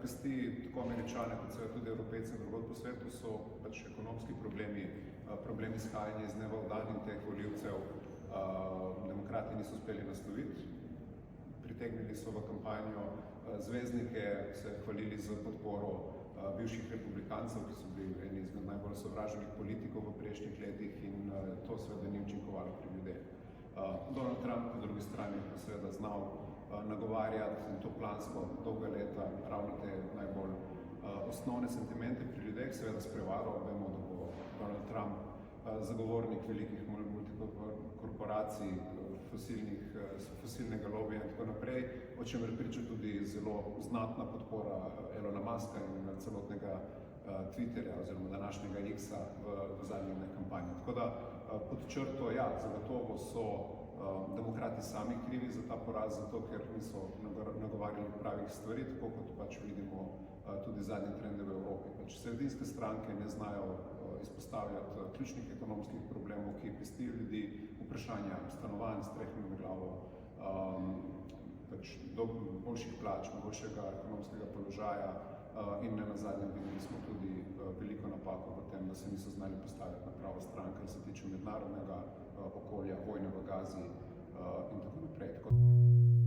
pesti tako Američane, kot seveda tudi Evropejce drugod po svetu, so pač ekonomski problemi, problemi izhajanja iz dneva v dan in teh volivcev demokrati niso uspeli nasloviti. Pritegnili so v kampanjo zvezdnike, se hvalili z podporo bivših republikancev, ki so bili eni izmed najbolj sovraženih politikov v prejšnjih letih in to seveda ni učinkovalo pri ljudeh. Donald Trump po drugi strani pa seveda znal nagovarjati in to plansko dolga leta ravno te najbolj osnovne sentimente pri ljudeh, seveda s prevaro. Vemo, da bo Donald Trump zagovornik velikih multikorporacij, fosilnega lobija in tako naprej, o čemer priča tudi zelo znatna podpora Elona Muska in celotnega Twitterja oziroma današnjega X-a v zadnji kampanji. Tako da pod črto, ja, zagotovo so demokrati sami krivi za ta poraz, zato ker niso nagovarjali pravih stvari, tako kot pač vidimo tudi zadnje trende v Evropi. Pač sredinske stranke ne znajo izpostavljati ključnih ekonomskih problemov, ki pestijo ljudi, vprašanja stanovanj, streh nad glavo, pač boljših plač, boljšega ekonomskega položaja in ne nazadnje videli smo tudi veliko napako v tem, da se niso znali postaviti na pravo stran, kar se tiče mednarodnega okolja, vojne v Gazi in tako naprej.